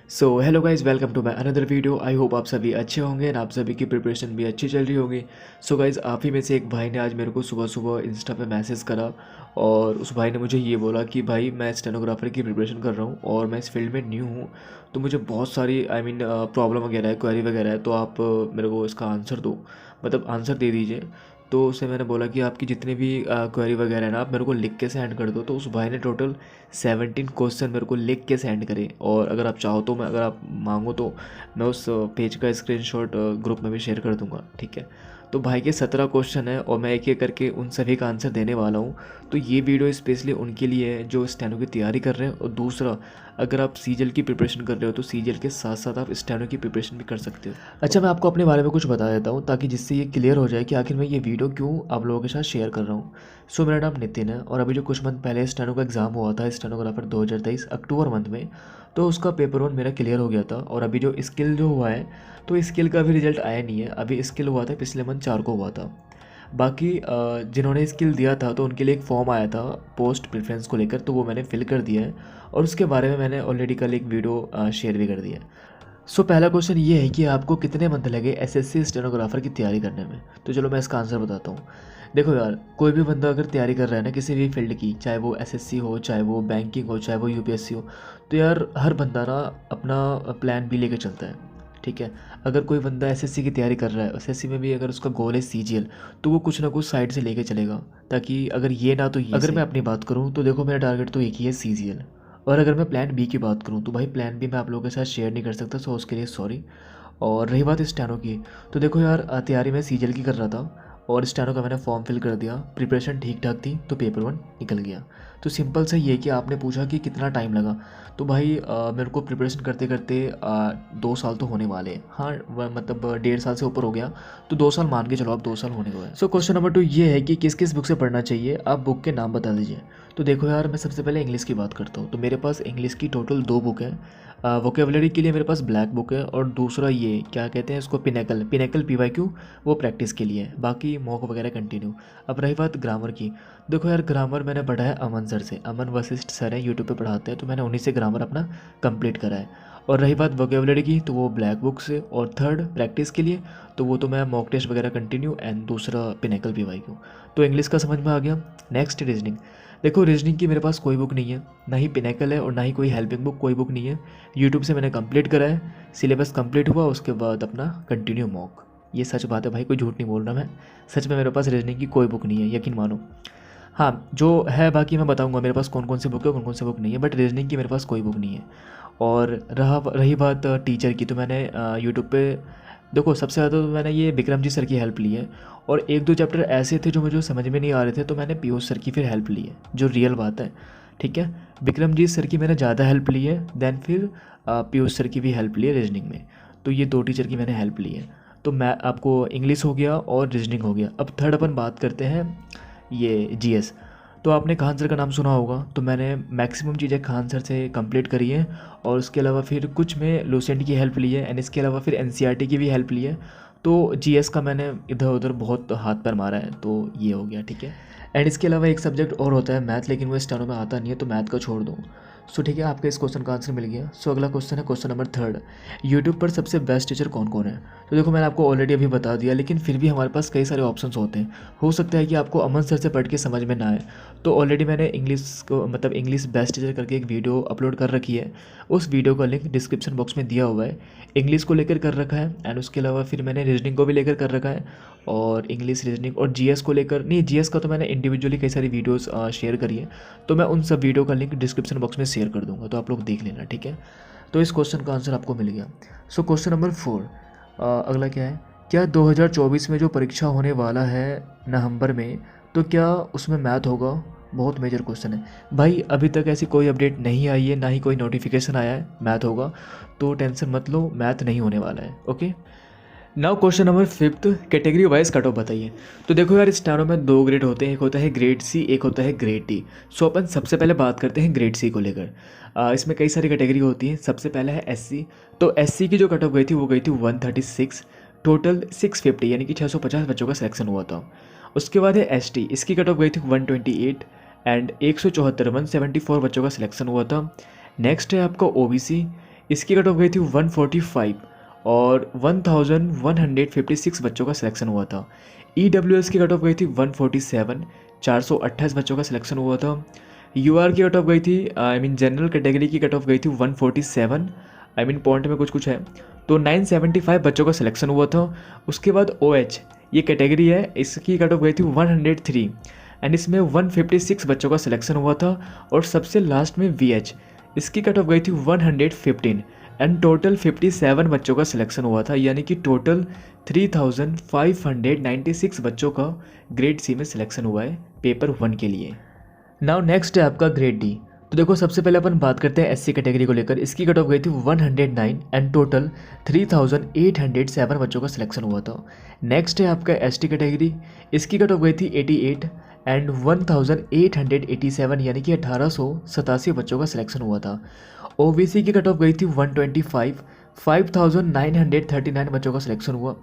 So hello guys, welcome to my another video. I hope आप सभी अच्छे होंगे और आप सभी की प्रिपरेशन भी अच्छी चल रही होगी। सो गाइज, आप ही में से एक भाई ने आज मेरे को सुबह सुबह इंस्टा पे मैसेज करा और उस भाई ने मुझे ये बोला कि भाई मैं स्टेनोग्राफर की प्रिपरेशन कर रहा हूँ और मैं इस फील्ड में न्यू हूँ, तो मुझे बहुत सारी प्रॉब्लम वगैरह है, क्वेरी वगैरह है, तो आप मेरे को इसका आंसर दो, मतलब आंसर दे दीजिए। तो उससे मैंने बोला कि आपकी जितनी भी क्वेरी वगैरह है ना, आप मेरे को लिख के सेंड कर दो। तो उस भाई ने टोटल 17 क्वेश्चन मेरे को लिख के सेंड करे, और अगर आप चाहो तो मैं, अगर आप मांगो तो मैं उस पेज का स्क्रीनशॉट ग्रुप में भी शेयर कर दूंगा, ठीक है। तो भाई के 17 क्वेश्चन है और मैं एक एक करके उन सभी का आंसर देने वाला हूँ। तो ये वीडियो स्पेशली उनके लिए है जो स्टेनो की तैयारी कर रहे हैं, और दूसरा, अगर आप सीजीएल की प्रिपरेशन कर रहे हो तो सीजीएल के साथ साथ आप स्टेनो की प्रिपरेशन भी कर सकते हो। अच्छा, मैं आपको अपने बारे में कुछ बता देता हूँ ताकि जिससे ये क्लियर हो जाए कि आखिर मैं ये वीडियो क्यों आप लोगों के साथ शेयर कर रहा हूँ। सो मेरा नाम नितिन है और अभी जो कुछ मंथ पहले स्टेनो का एग्ज़ाम हुआ था, स्टेनोग्राफर 2023 अक्टूबर मंथ में, तो उसका पेपर वन मेरा क्लियर हो गया था। और अभी जो स्किल जो हुआ है, तो स्किल का भी रिजल्ट आया नहीं है। अभी स्किल हुआ था पिछले मंथ 4 को हुआ था। बाकी जिन्होंने स्किल दिया था तो उनके लिए एक फॉर्म आया था पोस्ट प्रेफरेंस को लेकर, तो वो मैंने फिल कर दिया है और उसके बारे में मैंने ऑलरेडी कल एक वीडियो शेयर भी कर दिया है। सो पहला क्वेश्चन ये है कि आपको कितने मंथ लगे एसएससी स्टेनोग्राफर की तैयारी करने में। तो चलो मैं इसका आंसर बताता हूँ। देखो यार, कोई भी बंदा अगर तैयारी कर रहा है ना किसी भी फील्ड की, चाहे वो एसएससी हो, चाहे वो बैंकिंग हो, चाहे वो यूपीएससी हो, तो यार हर बंदा ना अपना प्लान बी लेके चलता है, ठीक है। अगर कोई बंदा एसएससी की तैयारी कर रहा है, एसएससी में भी अगर उसका गोल है सीजीएल, तो वो कुछ ना कुछ साइड से लेके चलेगा, ताकि अगर ये ना तो ये अगर मैं अपनी बात करूँ तो देखो, मेरा टारगेट तो एक ही है सीजीएल। और अगर मैं प्लान बी की बात करूँ तो भाई प्लान बी मैं आप लोगों के साथ शेयर नहीं कर सकता, सो उसके लिए सॉरी। और रही बात स्टेनो की, तो देखो यार, तैयारी मैं सीजीएल की कर रहा था और स्टेनो का मैंने फॉर्म फिल कर दिया, प्रिपरेशन ठीक ठाक थी, तो पेपर वन निकल गया। तो सिंपल सा ये कि आपने पूछा कि कितना टाइम लगा, तो भाई मेरे को प्रिपरेशन करते करते 2 साल तो होने वाले हैं। हाँ, मतलब 1.5 साल से ऊपर हो गया, तो 2 साल मान के चलो, आप 2 साल होने को है। सो क्वेश्चन नंबर 2 ये है कि किस किस बुक से पढ़ना चाहिए, आप बुक के नाम बता दीजिए। तो देखो यार, मैं सबसे पहले इंग्लिश की बात करता हूँ। तो मेरे पास इंग्लिश की टोटल 2 बुक है। वोकेबलरी के लिए मेरे पास ब्लैक बुक है, और दूसरा ये क्या कहते हैं इसको, पिनेकल पीवाईक्यू, वो प्रैक्टिस के लिए है। बाकी मॉक वगैरह कंटिन्यू। अब रही बात ग्रामर की, देखो यार, ग्रामर मैंने पढ़ा है अमन सर से, अमन वशिष्ठ सर हैं, यूट्यूब पे पढ़ाते हैं, तो मैंने उन्हीं से ग्रामर अपना कंप्लीट करा है। और रही बात वोकेबलरी की, तो वो ब्लैक बुक से, और थर्ड प्रैक्टिस के लिए तो वो तो मैं मॉक टेस्ट वगैरह कंटिन्यू, एंड दूसरा पिनेकल पीवाईक्यू। तो इंग्लिश का समझ में आ गया। Next reasoning. देखो, रीजनिंग की मेरे पास कोई बुक नहीं है, ना ही पिनेकल है और ना ही कोई हेल्पिंग बुक, कोई बुक नहीं है। यूट्यूब से मैंने कंप्लीट करा है, सिलेबस कंप्लीट हुआ, उसके बाद अपना कंटिन्यू मॉक। ये सच बात है भाई, कोई झूठ नहीं बोल रहा मैं। सच में मेरे पास रीजनिंग की कोई बुक नहीं है, यकीन मानो। हाँ, जो है बाकी मैं बताऊंगा मेरे पास कौन कौन सी बुक है, कौन कौन सी बुक नहीं है, बट रीजनिंग की मेरे पास कोई बुक नहीं है। और रही बात टीचर की, तो मैंने यूट्यूब पे, देखो सबसे ज़्यादा तो मैंने ये विक्रम जी सर की हेल्प ली है, और एक दो चैप्टर ऐसे थे जो मुझे समझ में नहीं आ रहे थे, तो मैंने पीयूष सर की फिर हेल्प ली है, जो रियल बात है, ठीक है। विक्रम जी सर की मैंने ज़्यादा हेल्प ली है, देन फिर पीयूष सर की भी हेल्प ली है रीजनिंग में। तो ये 2 टीचर की मैंने हेल्प ली है। तो मैं आपको इंग्लिश हो गया और रीजनिंग हो गया। अब थर्ड अपन बात करते हैं ये जीएस। तो आपने खान सर का नाम सुना होगा, तो मैंने मैक्सिमम चीज़ें खान सर से कंप्लीट करी है, और उसके अलावा फिर कुछ में लूसेंट की हेल्प ली है, एंड इसके अलावा फिर एनसीईआरटी की भी हेल्प ली है। तो जीएस का मैंने इधर उधर बहुत हाथ पैर मारा है, तो ये हो गया, ठीक है। एंड इसके अलावा एक सब्जेक्ट और होता है मैथ, लेकिन वो स्टेनो में आता नहीं है, तो मैथ का छोड़ दूँ। सो ठीक है, आपके इस क्वेश्चन का आंसर मिल गया। सो अगला क्वेश्चन है क्वेश्चन नंबर 3, यूट्यूब पर सबसे बेस्ट टीचर कौन कौन है। तो देखो, मैंने आपको ऑलरेडी अभी बता दिया, लेकिन फिर भी हमारे पास कई सारे ऑप्शंस होते हैं। हो सकता है कि आपको अमन सर से पढ़ के समझ में ना आए, तो ऑलरेडी मैंने इंग्लिश को, मतलब इंग्लिश बेस्ट टीचर करके एक वीडियो अपलोड कर रखी है। उस वीडियो का लिंक डिस्क्रिप्शन बॉक्स में दिया हुआ है। इंग्लिश को लेकर कर रखा है, एंड उसके अलावा फिर मैंने रीजनिंग को भी लेकर कर रखा है, और इंग्लिश, रीजनिंग और जीएस को लेकर नहीं, जीएस का तो मैंने इंडिविजुअली कई सारी वीडियोस शेयर करी है, तो मैं उन सब वीडियो का लिंक डिस्क्रिप्शन बॉक्स में शेयर कर दूंगा, तो आप लोग देख लेना, ठीक है। तो इस क्वेश्चन का आंसर आपको मिल गया। सो क्वेश्चन नंबर 4, अगला क्या है, क्या 2024 में जो परीक्षा होने वाला है नवंबर में, तो क्या उसमें मैथ होगा। बहुत मेजर क्वेश्चन है भाई, अभी तक ऐसी कोई अपडेट नहीं आई है, ना ही कोई नोटिफिकेशन आया है मैथ होगा, तो टेंशन मत लो, मैथ नहीं होने वाला है, okay. Now question number 5, category wise cut off बताइए। तो देखो यार, स्टेनो में 2 ग्रेड होते हैं, एक होता है ग्रेड सी, एक होता है ग्रेड डी। सो अपन सबसे पहले बात करते हैं ग्रेड सी को लेकर। इसमें कई सारी कैटेगरी होती हैं। सबसे पहले है एससी। तो एससी की जो कट ऑफ गई थी वो गई थी 136, टोटल 650, यानी कि 650 बच्चों का सिलेक्शन हुआ था। उसके बाद है एसटी, इसकी कट ऑफ गई थी 128, एंड 174 174 बच्चों का सिलेक्शन हुआ था। नेक्स्ट है आपका ओबीसी, इसकी कट ऑफ गई थी 145 और 1156 बच्चों का सिलेक्शन हुआ था। EWS की कट ऑफ गई थी 147, 428 बच्चों का सिलेक्शन हुआ था। UR की कट ऑफ गई थी जनरल कैटेगरी की कट ऑफ गई थी 147, पॉइंट में कुछ कुछ है, तो 975 बच्चों का सिलेक्शन हुआ था। उसके बाद OH ये कैटेगरी है, इसकी कट ऑफ गई थी 103 एंड इसमें 156 बच्चों का सिलेक्शन हुआ था। और सबसे लास्ट में VH, इसकी कट ऑफ गई थी 115 एंड टोटल 57 बच्चों का सिलेक्शन हुआ था, यानी कि टोटल 3596 बच्चों का ग्रेड C में सिलेक्शन हुआ है पेपर 1 के लिए। नाउ नेक्स्ट है आपका ग्रेड D। तो देखो सबसे पहले अपन बात करते हैं SC कैटेगरी को लेकर। इसकी कट ऑफ गई थी 109 एंड टोटल 3807 बच्चों का सिलेक्शन हुआ था। नेक्स्ट है आपका ST कैटेगरी, इसकी कट ऑफ गई थी 88 एंड 1887 यानी कि 1887 बच्चों का सिलेक्शन हुआ था। OBC की कट ऑफ गई थी 125, 5939 बच्चों का सिलेक्शन हुआ।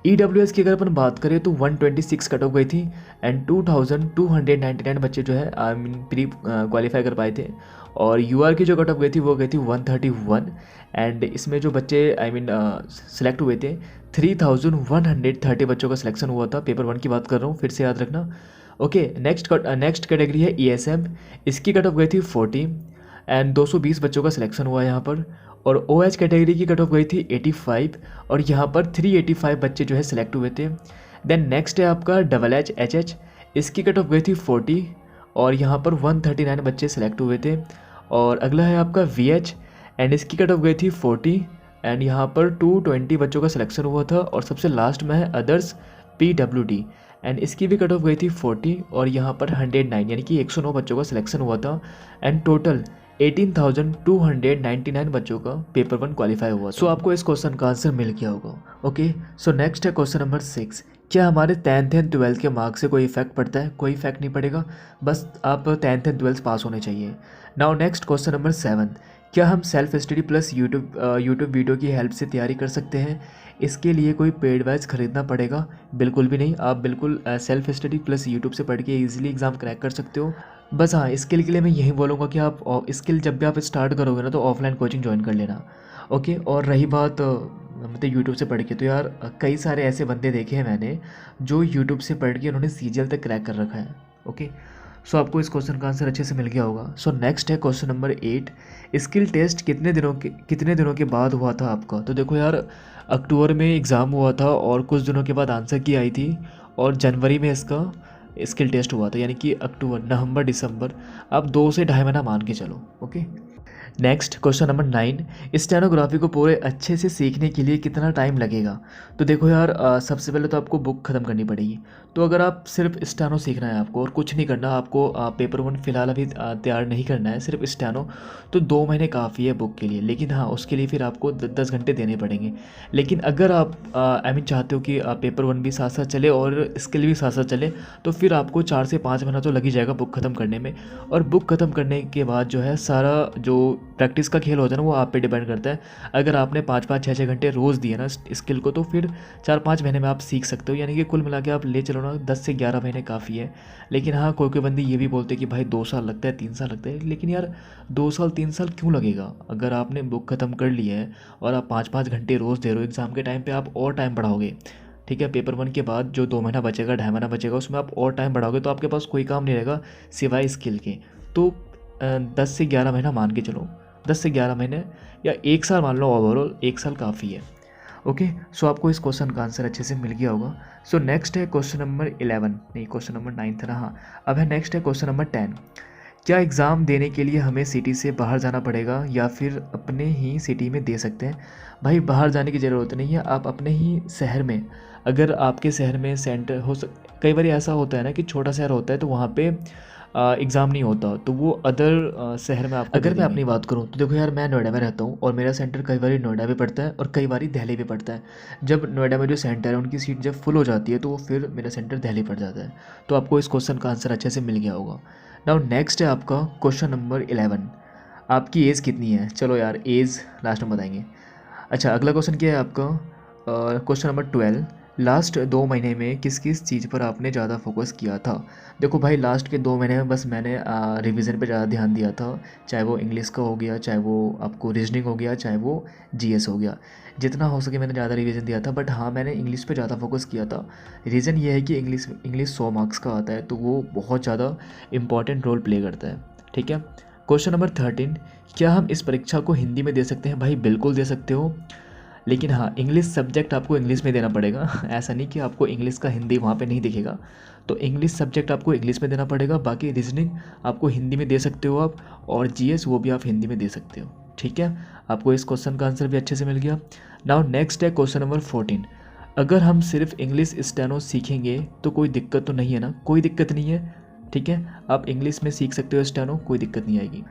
EWS की अगर अपन बात करें तो 126 कट ऑफ गई थी एंड 2299 बच्चे जो है प्री क्वालिफाई कर पाए थे। और UR की जो कट ऑफ गई थी वो गई थी 131 एंड इसमें जो बच्चे सिलेक्ट हुए थे 3130 बच्चों का सिलेक्शन हुआ था। पेपर 1 की बात कर रहा हूँ, फिर से याद रखना। ओके, नेक्स्ट कैटेगरी है ESM, इसकी कट ऑफ गई थी 40 एंड 220 बच्चों का सिलेक्शन हुआ यहाँ पर। और OH कैटेगरी की कट ऑफ गई थी 85 और यहाँ पर 385 बच्चे जो है सिलेक्ट हुए थे। देन नेक्स्ट है आपका HH, इसकी कट ऑफ गई थी 40 और यहाँ पर 139 बच्चे सिलेक्ट हुए थे। और अगला है आपका VH एंड इसकी कट ऑफ गई थी 40 एंड यहाँ पर 220 बच्चों का सिलेक्शन हुआ था। और सबसे लास्ट में है अदर्स PWD एंड इसकी भी कट ऑफ गई थी 40 और यहाँ पर 109 यानी कि 109 बच्चों का सिलेक्शन हुआ था एंड टोटल 18,299 बच्चों का पेपर 1 क्वालिफाई हुआ। सो आपको इस क्वेश्चन का आंसर मिल गया होगा। ओके, सो नेक्स्ट है क्वेश्चन नंबर 6। क्या हमारे 10th एंड 12th के मार्क्स से कोई इफेक्ट पड़ता है? कोई इफेक्ट नहीं पड़ेगा, बस आप 10th एंड 12th पास होने चाहिए। Now next question number 7। क्या हम self study plus YouTube video की हेल्प से तैयारी कर सकते हैं? इसके लिए कोई पेड बैच खरीदना पड़ेगा? बिल्कुल भी नहीं, आप बिल्कुल सेल्फ स्टडी प्लस यूट्यूब से पढ़ के ईजिली एग्ज़ाम क्रैक कर सकते हो। बस हाँ, स्किल के लिए मैं यही बोलूँगा कि आप स्किल जब भी आप स्टार्ट करोगे ना तो ऑफलाइन कोचिंग ज्वाइन कर लेना। ओके, और रही बात मतलब यूट्यूब से पढ़ के, तो यार कई सारे ऐसे बंदे देखे हैं मैंने जो यूट्यूब से पढ़ के उन्होंने CGL तक क्रैक कर रखा है। ओके, सो आपको इस क्वेश्चन का आंसर अच्छे से मिल गया होगा। सो नेक्स्ट है क्वेश्चन नंबर 8। स्किल टेस्ट कितने दिनों के बाद हुआ था आपका? तो देखो यार, अक्टूबर में एग्ज़ाम हुआ था और कुछ दिनों के बाद आंसर की आई थी और जनवरी में इसका स्किल टेस्ट हुआ था, यानी कि अक्टूबर, नवंबर, दिसंबर, आप 2 से ढाई महीना मान के चलो। Okay, next question number 9। Stenography को पूरे अच्छे से सीखने के लिए कितना टाइम लगेगा? तो देखो यार, सबसे पहले तो आपको बुक ख़त्म करनी पड़ेगी। तो अगर आप सिर्फ स्टेनो सीखना है आपको और कुछ नहीं करना, आपको पेपर 1 फ़िलहाल अभी तैयार नहीं करना है, सिर्फ स्टेनो, तो 2 महीने काफ़ी है बुक के लिए। लेकिन हाँ, उसके लिए फिर आपको 10 घंटे देने पड़ेंगे। लेकिन अगर आप चाहते हो कि पेपर 1 भी साथ साथ चले और स्किल भी साथ साथ चले, तो फिर आपको 4 से 5 महीना तो लग ही जाएगा बुक ख़त्म करने में। और बुक ख़त्म करने के बाद जो है सारा जो प्रैक्टिस का खेल होता है ना, वो आप पे डिपेंड करता है। अगर आपने 5-5, 6-6 घंटे रोज़ दिए ना स्किल को, तो फिर 4-5 महीने में आप सीख सकते हो। यानी कि कुल मिला के आप ले चलो ना, 10 से 11 महीने काफ़ी है। लेकिन हाँ, कोई कोई बंदे ये भी बोलते हैं कि भाई 2 साल लगता है, 3 साल लगता है। लेकिन यार 2 साल 3 साल क्यों लगेगा? अगर आपने बुक ख़त्म कर ली है और आप 5-5 घंटे रोज़ दे रहे हो, एग्ज़ाम के टाइम पर आप और टाइम बढ़ाओगे। ठीक है, पेपर 1 के बाद जो 2 महीना बचेगा, ढाई महीना बचेगा, उसमें आप और टाइम बढ़ाओगे तो आपके पास कोई काम नहीं रहेगा सिवाय स्किल के। तो 10 से 11 महीना मान के चलो, 10 से 11 महीने या 1 साल मान लो, ओवरऑल 1 साल काफ़ी है। ओके, सो आपको इस क्वेश्चन का आंसर अच्छे से मिल गया होगा। सो नेक्स्ट है क्वेश्चन नंबर 11, नहीं क्वेश्चन नंबर 9 था ना, हाँ। अब है नेक्स्ट है क्वेश्चन नंबर 10। क्या एग्ज़ाम देने के लिए हमें सिटी से बाहर जाना पड़ेगा या फिर अपने ही सिटी में दे सकते हैं? भाई बाहर जाने की ज़रूरत नहीं है, आप अपने ही शहर में, अगर आपके शहर में सेंटर कई बार ऐसा होता है ना कि छोटा शहर होता है तो वहाँ पे एग्ज़ाम नहीं होता, तो वो अदर शहर में आप, अगर मैं अपनी बात करूँ तो देखो यार, मैं नोएडा में रहता हूँ और मेरा सेंटर कई बार नोएडा भी पड़ता है और कई बार दिल्ली भी पड़ता है। जब नोएडा में जो सेंटर है उनकी सीट जब फुल हो जाती है तो फिर मेरा सेंटर दिल्ली पड़ जाता है। तो आपको इस क्वेश्चन का आंसर अच्छे से मिल गया होगा। नाउ नेक्स्ट है आपका क्वेश्चन नंबर 11। आपकी एज कितनी है? चलो यार, एज लास्ट में बताएंगे। अच्छा, अगला क्वेश्चन क्या है आपका? Question number 12। लास्ट 2 महीने में किस किस चीज़ पर आपने ज़्यादा फोकस किया था। देखो भाई, लास्ट के 2 महीने में बस मैंने रिवीजन पे ज़्यादा ध्यान दिया था, चाहे वो इंग्लिश का हो गया, चाहे वो आपको रीजनिंग हो गया, चाहे वो जीएस हो गया। जितना हो सके मैंने ज़्यादा रिवीजन दिया था, बट हाँ मैंने इंग्लिश पे ज़्यादा फोकस किया था। रीज़न ये है कि इंग्लिश 100 मार्क्स का आता है, तो वो बहुत ज़्यादा इंपॉर्टेंट रोल प्ले करता है। ठीक है। क्वेश्चन नंबर 13, क्या हम इस परीक्षा को हिंदी में दे सकते हैं? भाई बिल्कुल दे सकते हो, लेकिन हाँ इंग्लिश सब्जेक्ट आपको इंग्लिश में देना पड़ेगा। ऐसा नहीं कि आपको इंग्लिश का हिंदी वहाँ पे नहीं दिखेगा। तो इंग्लिश सब्जेक्ट आपको इंग्लिश में देना पड़ेगा, बाकी रीजनिंग आपको हिंदी में दे सकते हो आप, और जीएस वो भी आप हिंदी में दे सकते हो। ठीक है, आपको इस क्वेश्चन का आंसर भी अच्छे से मिल गया। नाउ नेक्स्ट है क्वेश्चन नंबर 14, अगर हम सिर्फ इंग्लिश स्टेनो सीखेंगे तो कोई दिक्कत तो नहीं है ना? कोई दिक्कत नहीं है। ठीक है, आप इंग्लिश में सीख सकते हो स्टेनो, कोई दिक्कत नहीं आएगी।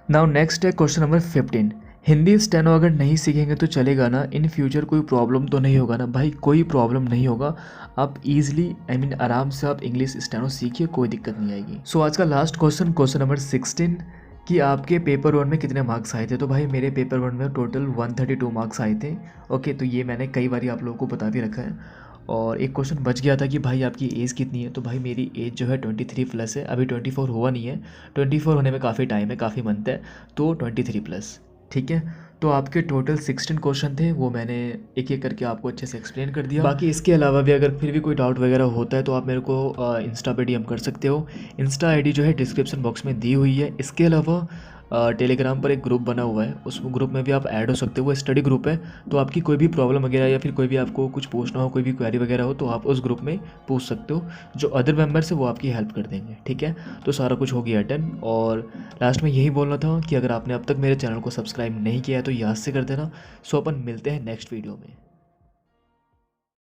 नाउ नेक्स्ट है क्वेश्चन नंबर 15, हिंदी स्टेनो अगर नहीं सीखेंगे तो चलेगा ना? इन फ्यूचर कोई प्रॉब्लम तो नहीं होगा ना? भाई कोई प्रॉब्लम नहीं होगा, आप इजीली आराम से आप इंग्लिश स्टेनो सीखिए, कोई दिक्कत नहीं आएगी। सो आज का लास्ट क्वेश्चन, क्वेश्चन नंबर 16, कि आपके पेपर 1 में कितने मार्क्स आए थे? तो भाई मेरे पेपर 1 में टोटल 132 मार्क्स आए थे। ओके, तो ये मैंने कई बार आप लोगों को बता भी रखा है। और एक क्वेश्चन बच गया था कि भाई आपकी एज कितनी है? तो भाई मेरी एज जो है 23 प्लस है, अभी 24 हुआ नहीं है, 24 होने में काफ़ी टाइम है, काफ़ी मंथ है, तो 23 प्लस। ठीक है, तो आपके टोटल 16 क्वेश्चन थे, वो मैंने एक एक करके आपको अच्छे से एक्सप्लेन कर दिया। बाकी इसके अलावा भी अगर फिर भी कोई डाउट वगैरह होता है तो आप मेरे को इंस्टा पे डीएम कर सकते हो। इंस्टा आईडी जो है डिस्क्रिप्शन बॉक्स में दी हुई है। इसके अलावा टेलीग्राम पर एक ग्रुप बना हुआ है, उस ग्रुप में भी आप ऐड हो सकते हो, वो स्टडी ग्रुप है। तो आपकी कोई भी प्रॉब्लम वगैरह या फिर कोई भी आपको कुछ पूछना हो, कोई भी क्वेरी वगैरह हो, तो आप उस ग्रुप में पूछ सकते हो। जो अदर मेंबर्स है वो आपकी हेल्प कर देंगे। ठीक है, तो सारा कुछ हो गया डन। और लास्ट में यही बोलना था कि अगर आपने अब तक मेरे चैनल को सब्सक्राइब नहीं किया है तो याद से कर देना। सो अपन मिलते हैं नेक्स्ट वीडियो में।